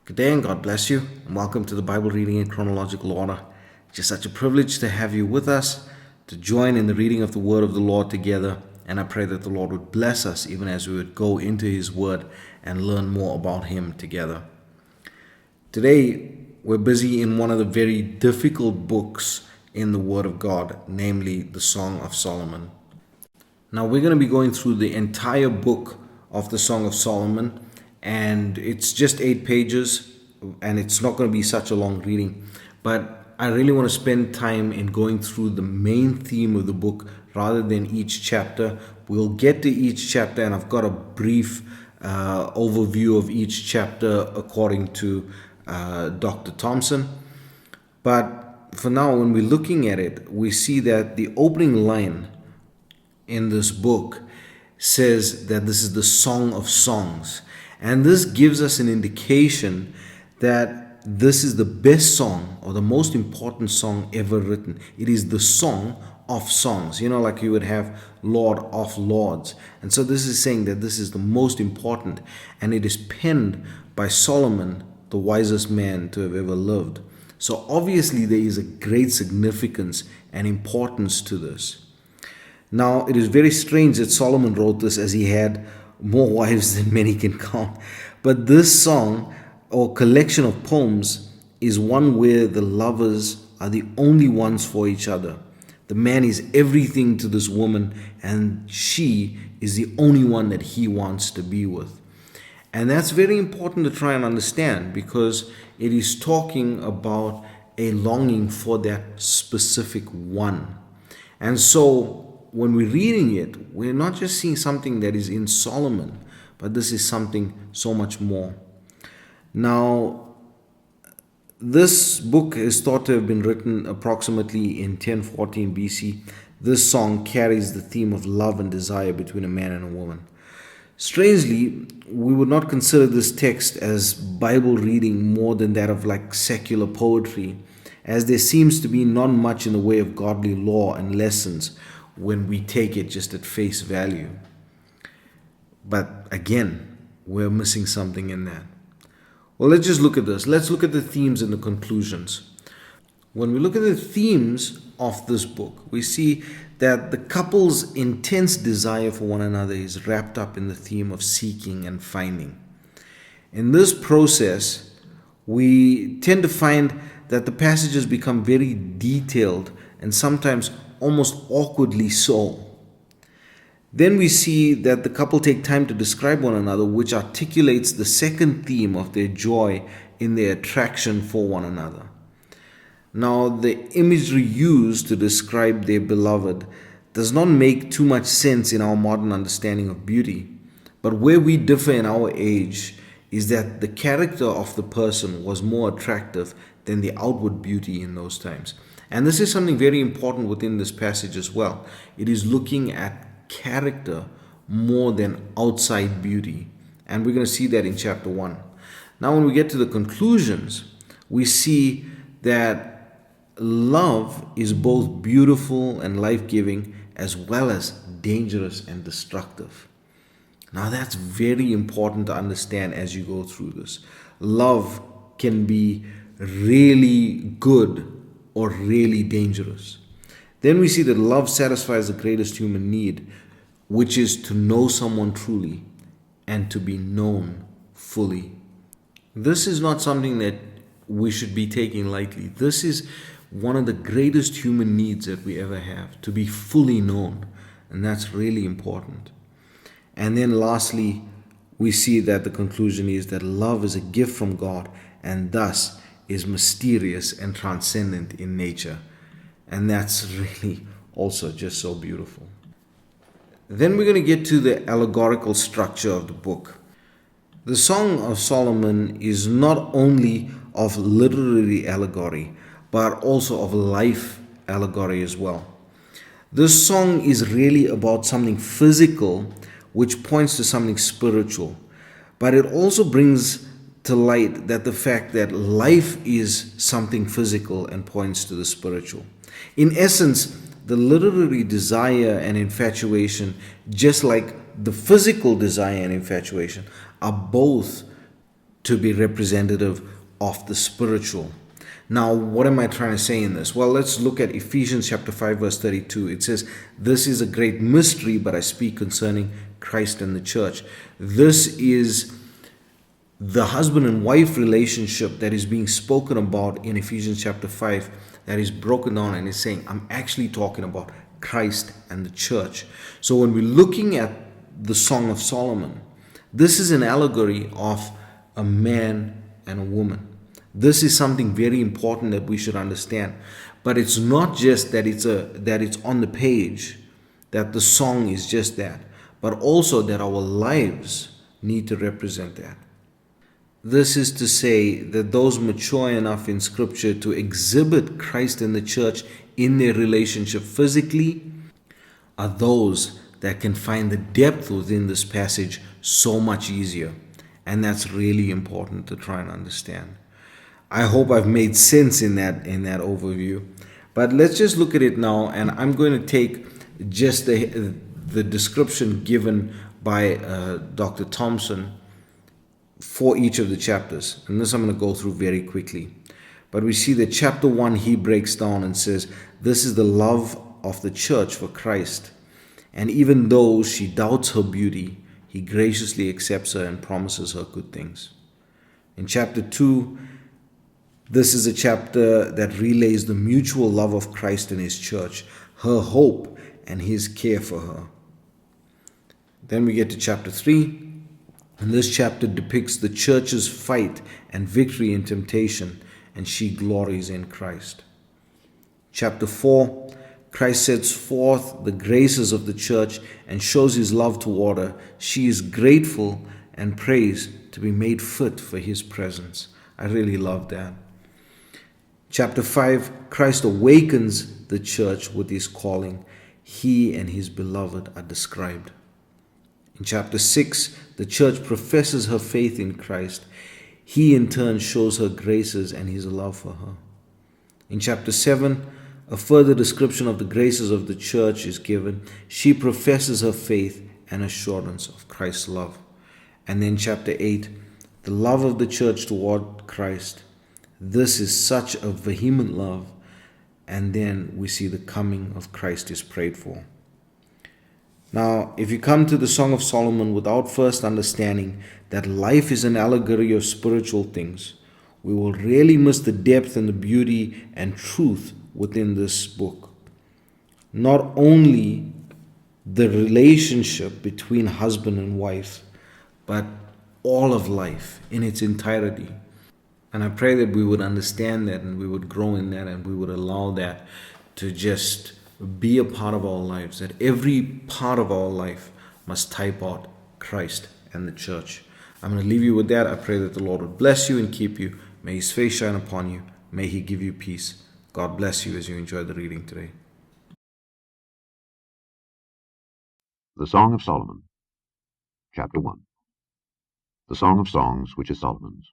Good day and God bless you, and welcome to the Bible reading in chronological order. It's just such a privilege to have you with us, to join in the reading of the Word of the Lord together, and I pray that the Lord would bless us even as we would go into His Word and learn more about Him together. Today, we're busy in one of the very difficult books in the Word of God, namely the Song of Solomon. Now, we're going to be going through the entire book of the Song of Solomon, and it's just 8 pages, and it's not going to be such a long reading. But I really want to spend time in going through the main theme of the book rather than each chapter. We'll get to each chapter, and I've got a brief overview of each chapter according to Dr. Thompson. But for now, when we're looking at it, we see that the opening line in this book says that this is the Song of Songs. And this gives us an indication that this is the best song or the most important song ever written. It is the Song of Songs, like you would have Lord of Lords. And so this is saying that this is the most important, and it is penned by Solomon, the wisest man to have ever lived. So obviously there is a great significance and importance to this. Now, it is very strange that Solomon wrote this as he had more wives than many can count. But this song or collection of poems is one where the lovers are the only ones for each other. The man is everything to this woman, and she is the only one that he wants to be with. And that's very important to try and understand, because it is talking about a longing for that specific one. And so when we're reading it, we're not just seeing something that is in Solomon, but this is something so much more. Now, this book is thought to have been written approximately in 1014 BC. This song carries the theme of love and desire between a man and a woman. Strangely, we would not consider this text as Bible reading more than that of like secular poetry, as there seems to be not much in the way of godly law and lessons when we take it just at face value. But again, we're missing something in that. Well, let's just look at this. Let's look at the themes and the conclusions. When we look at the themes of this book, we see that the couple's intense desire for one another is wrapped up in the theme of seeking and finding. In this process, we tend to find that the passages become very detailed and sometimes almost awkwardly so. Then we see that the couple take time to describe one another, which articulates the second theme of their joy in their attraction for one another. Now, the imagery used to describe their beloved does not make too much sense in our modern understanding of beauty, but where we differ in our age is that the character of the person was more attractive than the outward beauty in those times. And this is something very important within this passage as well. It is looking at character more than outside beauty. And we're going to see that in chapter 1. Now, when we get to the conclusions, we see that love is both beautiful and life-giving as well as dangerous and destructive. Now, that's very important to understand as you go through this. Love can be really good or really dangerous. Then we see that love satisfies the greatest human need, which is to know someone truly and to be known fully. This is not something that we should be taking lightly. This is one of the greatest human needs that we ever have, to be fully known. And that's really important. And then lastly, we see that the conclusion is that love is a gift from God and thus is mysterious and transcendent in nature. And that's really also just so beautiful. Then we're going to get to the allegorical structure of the book. The Song of Solomon is not only of literary allegory, but also of life allegory as well. This song is really about something physical, which points to something spiritual. But it also brings to light that the fact that life is something physical and points to the spiritual. In essence, the literary desire and infatuation, just like the physical desire and infatuation, are both to be representative of the spiritual. Now, what am I trying to say in this? Well, let's look at Ephesians chapter 5, verse 32. It says, "This is a great mystery, but I speak concerning Christ and the church." This is the husband and wife relationship that is being spoken about in Ephesians chapter 5, that is broken down and is saying, I'm actually talking about Christ and the church. So when we're looking at the Song of Solomon, this is an allegory of a man and a woman. This is something very important that we should understand. But it's not just that it's on the page, that the song is just that, but also that our lives need to represent that. This is to say that those mature enough in Scripture to exhibit Christ and the church in their relationship physically are those that can find the depth within this passage so much easier. And that's really important to try and understand. I hope I've made sense in that overview. But let's just look at it now, and I'm going to take just the description given by Dr. Thompson for each of the chapters. And this I'm going to go through very quickly. But we see that chapter 1, he breaks down and says, this is the love of the church for Christ. And even though she doubts her beauty, he graciously accepts her and promises her good things. In chapter 2, this is a chapter that relays the mutual love of Christ and his church, her hope and his care for her. Then we get to chapter 3, and this chapter depicts the church's fight and victory in temptation, and she glories in Christ. Chapter 4, Christ sets forth the graces of the church and shows his love toward her. She is grateful and prays to be made fit for his presence. I really love that. Chapter 5, Christ awakens the church with his calling. He and his beloved are described. In chapter 6, the church professes her faith in Christ. He in turn shows her graces and his love for her. In chapter 7, a further description of the graces of the church is given. She professes her faith and assurance of Christ's love. And then chapter 8, the love of the church toward Christ. This is such a vehement love. And then we see the coming of Christ is prayed for. Now, if you come to the Song of Solomon without first understanding that life is an allegory of spiritual things, we will really miss the depth and the beauty and truth within this book. Not only the relationship between husband and wife, but all of life in its entirety. And I pray that we would understand that and we would grow in that and we would allow that to just be a part of our lives, that every part of our life must type out Christ and the church. I'm going to leave you with that. I pray that the Lord would bless you and keep you. May his face shine upon you. May he give you peace. God bless you as you enjoy the reading today. The Song of Solomon, Chapter 1. The Song of Songs, which is Solomon's.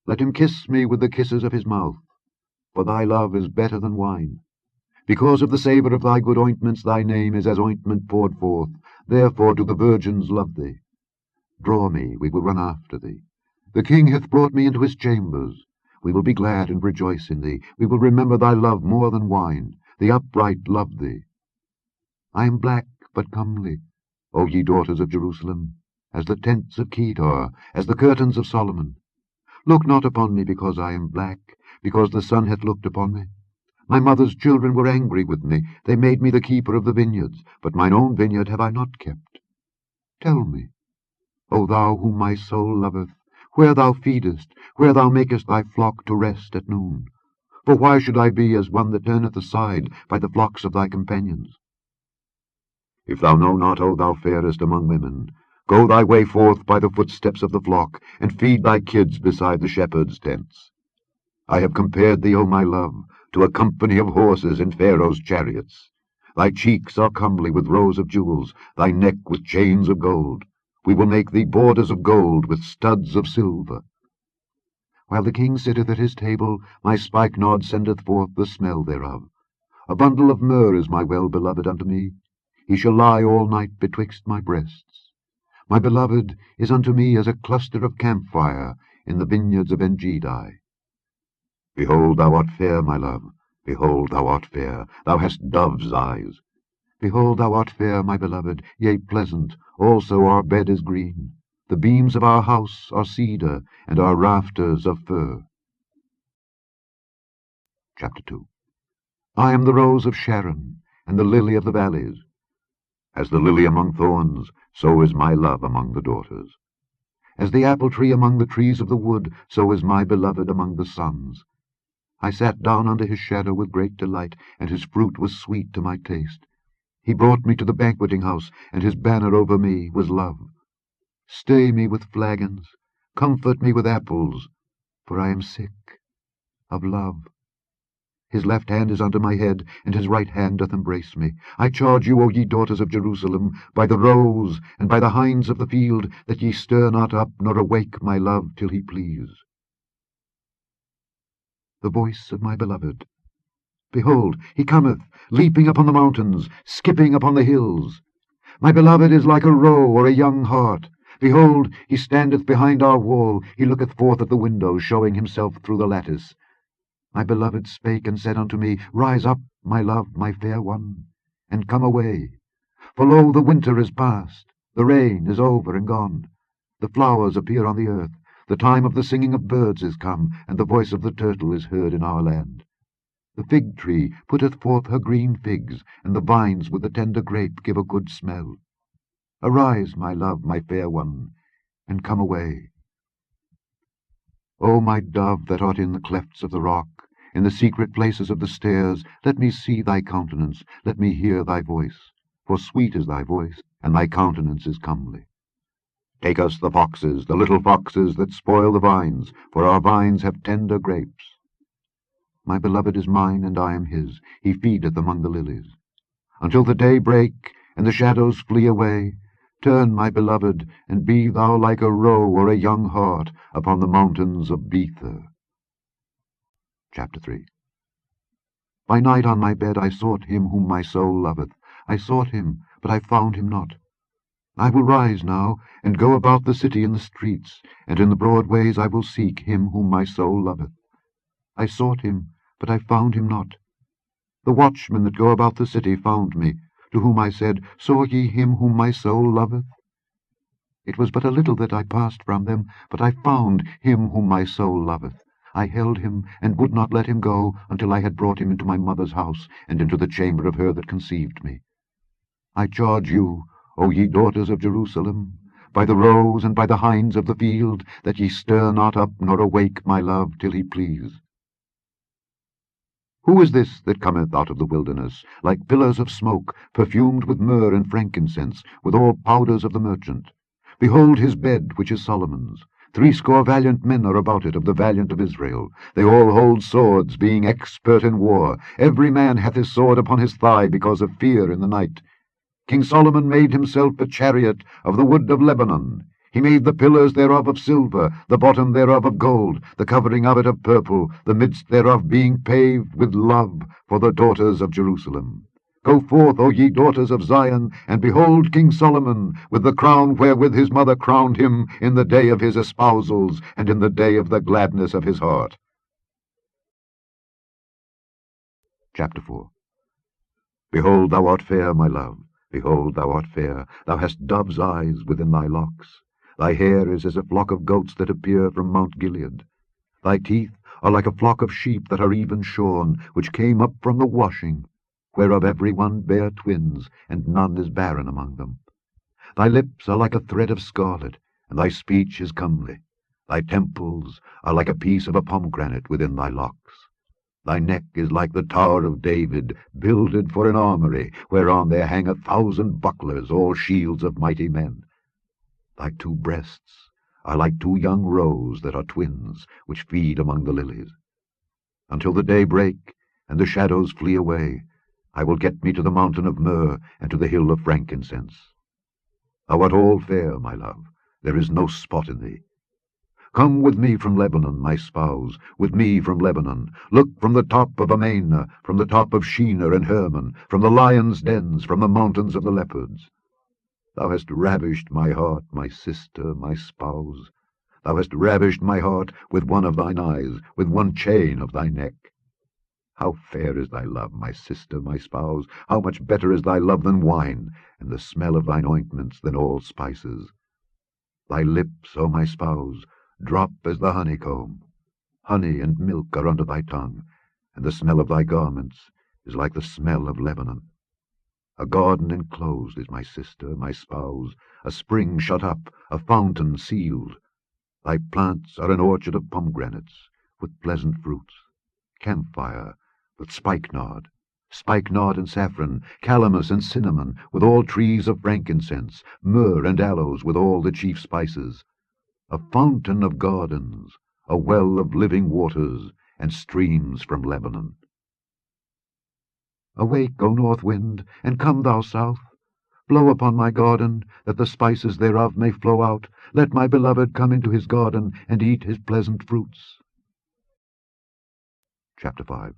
Let him kiss me with the kisses of his mouth, for thy love is better than wine. Because of the savour of thy good ointments, thy name is as ointment poured forth. Therefore do the virgins love thee. Draw me, we will run after thee. The king hath brought me into his chambers. We will be glad and rejoice in thee. We will remember thy love more than wine. The upright love thee. I am black but comely, O ye daughters of Jerusalem, as the tents of Kedar, as the curtains of Solomon. Look not upon me because I am black, because the sun hath looked upon me. My mother's children were angry with me. They made me the keeper of the vineyards, but mine own vineyard have I not kept. Tell me, O thou whom my soul loveth, where thou feedest, where thou makest thy flock to rest at noon. For why should I be as one that turneth aside by the flocks of thy companions? If thou know not, O thou fairest among women, go thy way forth by the footsteps of the flock, and feed thy kids beside the shepherds' tents. I have compared thee, O my love, to a company of horses in Pharaoh's chariots. Thy cheeks are comely with rows of jewels, thy neck with chains of gold. We will make thee borders of gold with studs of silver. While the king sitteth at his table, my spikenard sendeth forth the smell thereof. A bundle of myrrh is my well-beloved unto me. He shall lie all night betwixt my breasts. My beloved is unto me as a cluster of camphire in the vineyards of Engedi. Behold, thou art fair, my love. Behold, thou art fair. Thou hast dove's eyes. Behold, thou art fair, my beloved, yea, pleasant. Also our bed is green. The beams of our house are cedar, and our rafters of fir. Chapter 2. I am the rose of Sharon, and the lily of the valleys. As the lily among thorns, so is my love among the daughters. As the apple tree among the trees of the wood, so is my beloved among the sons. I sat down under his shadow with great delight, and his fruit was sweet to my taste. He brought me to the banqueting house, and his banner over me was love. Stay me with flagons, comfort me with apples, for I am sick of love. His left hand is under my head, and his right hand doth embrace me. I charge you, O ye daughters of Jerusalem, by the roes and by the hinds of the field, that ye stir not up nor awake my love till he please. The voice of my beloved. Behold, he cometh, leaping upon the mountains, skipping upon the hills. My beloved is like a roe or a young hart. Behold, he standeth behind our wall, he looketh forth at the window, showing himself through the lattice. My beloved spake and said unto me, Rise up, my love, my fair one, and come away. For lo, the winter is past, the rain is over and gone. The flowers appear on the earth, the time of the singing of birds is come, and the voice of the turtle is heard in our land. The fig tree putteth forth her green figs, and the vines with the tender grape give a good smell. Arise, my love, my fair one, and come away. O my dove that art in the clefts of the rock, in the secret places of the stairs, let me see thy countenance, let me hear thy voice. For sweet is thy voice, and thy countenance is comely. Take us the foxes, the little foxes that spoil the vines, for our vines have tender grapes. My beloved is mine, and I am his. He feedeth among the lilies. Until the day break, and the shadows flee away, turn, my beloved, and be thou like a roe or a young hart upon the mountains of Bether. Chapter 3. By night on my bed I sought him whom my soul loveth. I sought him, but I found him not. I will rise now, and go about the city in the streets, and in the broad ways I will seek him whom my soul loveth. I sought him, but I found him not. The watchmen that go about the city found me, to whom I said, Saw ye him whom my soul loveth? It was but a little that I passed from them, but I found him whom my soul loveth. I held him, and would not let him go, until I had brought him into my mother's house, and into the chamber of her that conceived me. I charge you, O ye daughters of Jerusalem, by the roes and by the hinds of the field, that ye stir not up nor awake my love till he please. Who is this that cometh out of the wilderness, like pillars of smoke, perfumed with myrrh and frankincense, with all powders of the merchant? Behold his bed, which is Solomon's. 80 valiant men are about it, of the valiant of Israel. They all hold swords, being expert in war. Every man hath his sword upon his thigh, because of fear in the night. King Solomon made himself a chariot of the wood of Lebanon. He made the pillars thereof of silver, the bottom thereof of gold, the covering of it of purple, the midst thereof being paved with love for the daughters of Jerusalem. Go forth, O ye daughters of Zion, and behold King Solomon, with the crown wherewith his mother crowned him in the day of his espousals, and in the day of the gladness of his heart. Chapter 4. Behold, thou art fair, my love. Behold, thou art fair. Thou hast dove's eyes within thy locks. Thy hair is as a flock of goats that appear from Mount Gilead. Thy teeth are like a flock of sheep that are even shorn, which came up from the washing, whereof every one bare twins, and none is barren among them. Thy lips are like a thread of scarlet, and thy speech is comely. Thy temples are like a piece of a pomegranate within thy locks. Thy neck is like the tower of David, builded for an armoury, whereon there hang 1,000 bucklers, all shields of mighty men. Thy 2 breasts are like 2 young roes that are twins, which feed among the lilies. Until the day break, and the shadows flee away, I will get me to the mountain of myrrh, and to the hill of frankincense. Thou art all fair, my love, there is no spot in thee. Come with me from Lebanon, my spouse, with me from Lebanon. Look from the top of Amana, from the top of Shinar and Hermon, from the lions' dens, from the mountains of the leopards. Thou hast ravished my heart, my sister, my spouse. Thou hast ravished my heart with one of thine eyes, with one chain of thy neck. How fair is thy love, my sister, my spouse! How much better is thy love than wine, and the smell of thine ointments than all spices! Thy lips, O my spouse, drop as the honeycomb. Honey and milk are under thy tongue, and the smell of thy garments is like the smell of Lebanon. A garden enclosed is my sister, my spouse, a spring shut up, a fountain sealed. Thy plants are an orchard of pomegranates, with pleasant fruits, camphire, with spikenard and saffron, calamus and cinnamon, with all trees of frankincense, myrrh and aloes, with all the chief spices. A fountain of gardens, a well of living waters, and streams from Lebanon. Awake, O north wind, and come thou south. Blow upon my garden, that the spices thereof may flow out. Let my beloved come into his garden, and eat his pleasant fruits. Chapter 5.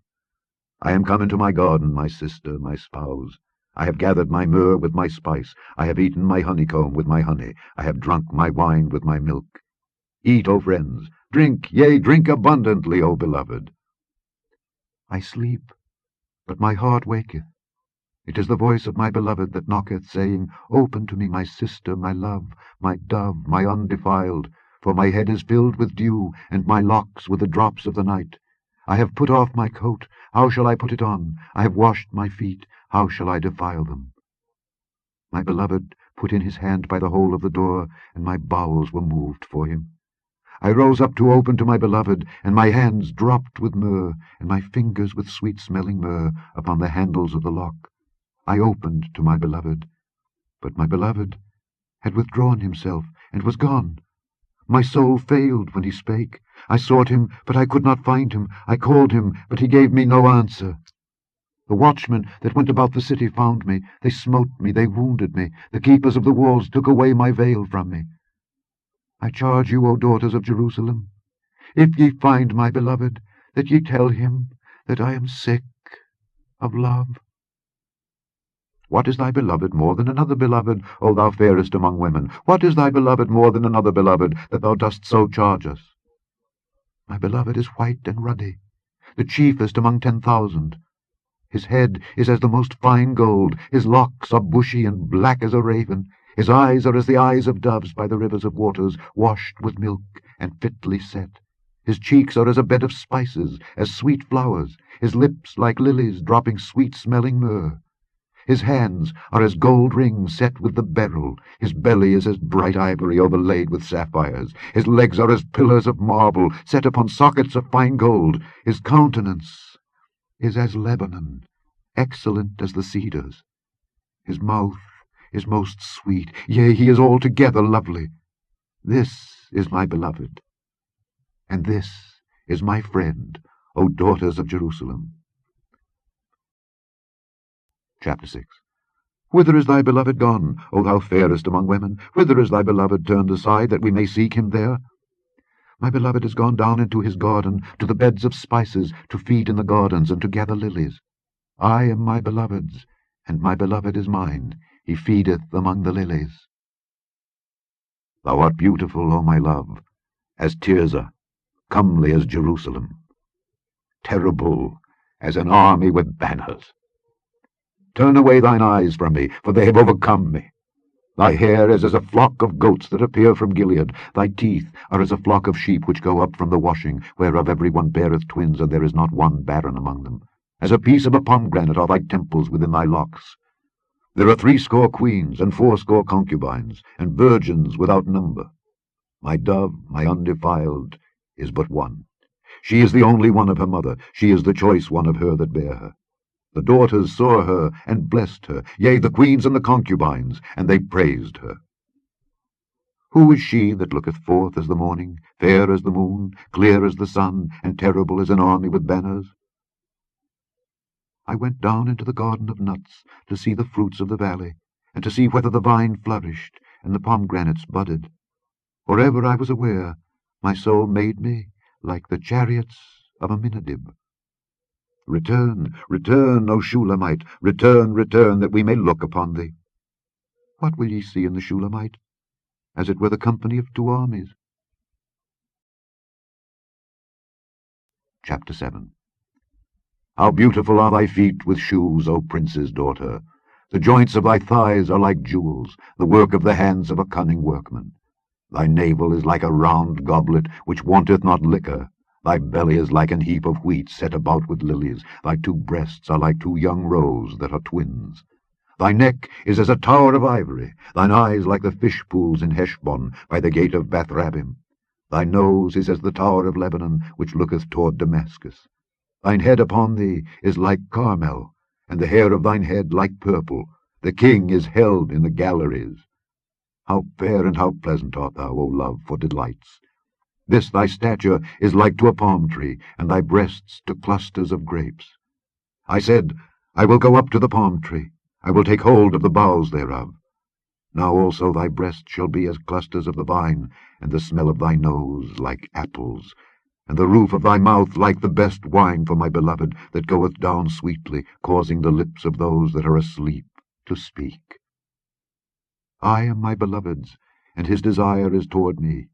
I am come into my garden, my sister, my spouse. I have gathered my myrrh with my spice. I have eaten my honeycomb with my honey. I have drunk my wine with my milk. Eat, O friends, drink, yea, drink abundantly, O beloved. I sleep, but my heart waketh. It is the voice of my beloved that knocketh, saying, Open to me, my sister, my love, my dove, my undefiled, for my head is filled with dew, and my locks with the drops of the night. I have put off my coat, how shall I put it on? I have washed my feet, how shall I defile them? My beloved put in his hand by the hole of the door, and my bowels were moved for him. I rose up to open to my beloved, and my hands dropped with myrrh, and my fingers with sweet-smelling myrrh upon the handles of the lock. I opened to my beloved, but my beloved had withdrawn himself, and was gone. My soul failed when he spake. I sought him, but I could not find him. I called him, but he gave me no answer. The watchmen that went about the city found me. They smote me, they wounded me. The keepers of the walls took away my veil from me. I charge you, O daughters of Jerusalem, if ye find my beloved, that ye tell him that I am sick of love. What is thy beloved more than another beloved, O thou fairest among women? What is thy beloved more than another beloved, that thou dost so charge us? My beloved is white and ruddy, the chiefest among 10,000. His head is as the most fine gold, his locks are bushy and black as a raven. His eyes are as the eyes of doves by the rivers of waters, washed with milk and fitly set. His cheeks are as a bed of spices, as sweet flowers, his lips like lilies dropping sweet-smelling myrrh. His hands are as gold rings set with the beryl. His belly is as bright ivory overlaid with sapphires. His legs are as pillars of marble set upon sockets of fine gold. His countenance is as Lebanon, excellent as the cedars. His mouth is most sweet, yea, he is altogether lovely. This is my beloved, and this is my friend, O daughters of Jerusalem. Chapter 6. Whither is thy beloved gone, O thou fairest among women? Whither is thy beloved turned aside, that we may seek him there? My beloved is gone down into his garden, to the beds of spices, to feed in the gardens, and to gather lilies. I am my beloved's, and my beloved is mine. He feedeth among the lilies. Thou art beautiful, O my love, as Tirzah, comely as Jerusalem, terrible as an army with banners. Turn away thine eyes from me, for they have overcome me. Thy hair is as a flock of goats that appear from Gilead. Thy teeth are as a flock of sheep which go up from the washing, whereof every one beareth twins, and there is not one barren among them. As a piece of a pomegranate are thy temples within thy locks. There are 80 queens, and 80 concubines, and virgins without number. My dove, my undefiled, is but one. She is the only one of her mother. She is the choice one of her that bare her. The daughters saw her, and blessed her, yea, the queens and the concubines, and they praised her. Who is she that looketh forth as the morning, fair as the moon, clear as the sun, and terrible as an army with banners? I went down into the garden of nuts, to see the fruits of the valley, and to see whether the vine flourished, and the pomegranates budded. For ever I was aware, my soul made me like the chariots of Aminadab. Return, return, O Shulamite, return, return, that we may look upon thee. What will ye see in the Shulamite? As it were the company of two armies. Chapter 7. How beautiful are thy feet with shoes, O prince's daughter! The joints of thy thighs are like jewels, the work of the hands of a cunning workman. Thy navel is like a round goblet, which wanteth not liquor. Thy belly is like an heap of wheat set about with lilies. Thy two breasts are like two young roes that are twins. Thy neck is as a tower of ivory, thine eyes like the fish pools in Heshbon by the gate of Bathrabbim. Thy nose is as the tower of Lebanon, which looketh toward Damascus. Thine head upon thee is like Carmel, and the hair of thine head like purple. The king is held in the galleries. How fair and how pleasant art thou, O love, for delights! This thy stature is like to a palm tree, and thy breasts to clusters of grapes. I said, I will go up to the palm tree, I will take hold of the boughs thereof. Now also thy breasts shall be as clusters of the vine, and the smell of thy nose like apples, and the roof of thy mouth like the best wine for my beloved, that goeth down sweetly, causing the lips of those that are asleep to speak. I am my beloved's, and his desire is toward me.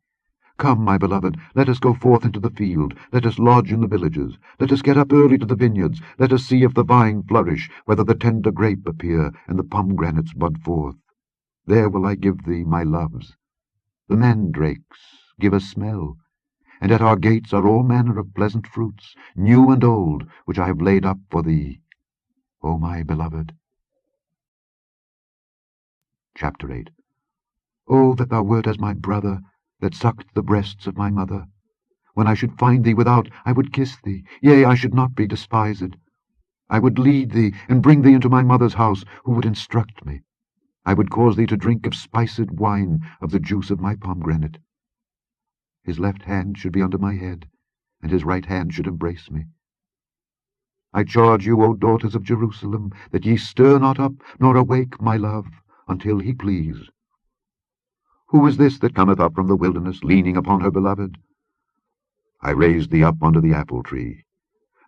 Come, my beloved, let us go forth into the field, let us lodge in the villages, let us get up early to the vineyards, let us see if the vine flourish, whether the tender grape appear, and the pomegranates bud forth. There will I give thee my loves. The mandrakes give a smell, and at our gates are all manner of pleasant fruits, new and old, which I have laid up for thee, O my beloved. Chapter 8. O that thou wert as my brother, that sucked the breasts of my mother! When I should find thee without, I would kiss thee, yea, I should not be despised. I would lead thee, and bring thee into my mother's house, who would instruct me. I would cause thee to drink of spiced wine, of the juice of my pomegranate. His left hand should be under my head, and his right hand should embrace me. I charge you, O daughters of Jerusalem, that ye stir not up, nor awake my love, until he please. Who is this that cometh up from the wilderness, leaning upon her beloved? I raised thee up under the apple tree.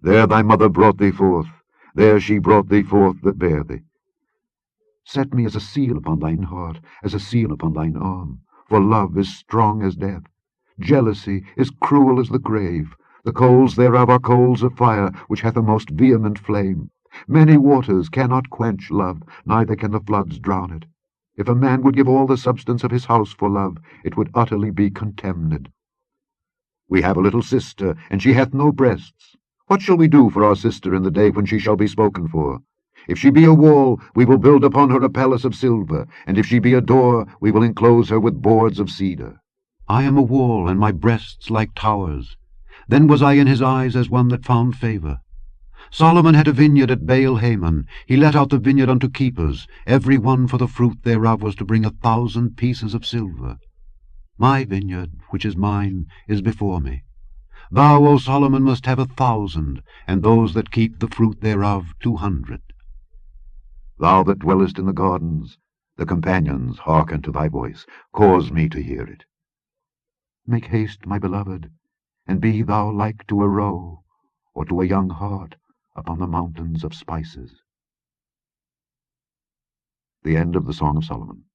There thy mother brought thee forth, there she brought thee forth that bare thee. Set me as a seal upon thine heart, as a seal upon thine arm, for love is strong as death. Jealousy is cruel as the grave. The coals thereof are coals of fire, which hath a most vehement flame. Many waters cannot quench love, neither can the floods drown it. If a man would give all the substance of his house for love, it would utterly be contemned. We have a little sister, and she hath no breasts. What shall we do for our sister in the day when she shall be spoken for? If she be a wall, we will build upon her a palace of silver, and if she be a door, we will enclose her with boards of cedar. I am a wall, and my breasts like towers. Then was I in his eyes as one that found favour. Solomon had a vineyard at Baal-Hamon. He let out the vineyard unto keepers. Every one for the fruit thereof was to bring 1,000 pieces of silver. My vineyard, which is mine, is before me. Thou, O Solomon, must have 1,000, and those that keep the fruit thereof 200. Thou that dwellest in the gardens, the companions hearken to thy voice. Cause me to hear it. Make haste, my beloved, and be thou like to a roe, or to a young hart upon the mountains of spices. The end of the Song of Solomon.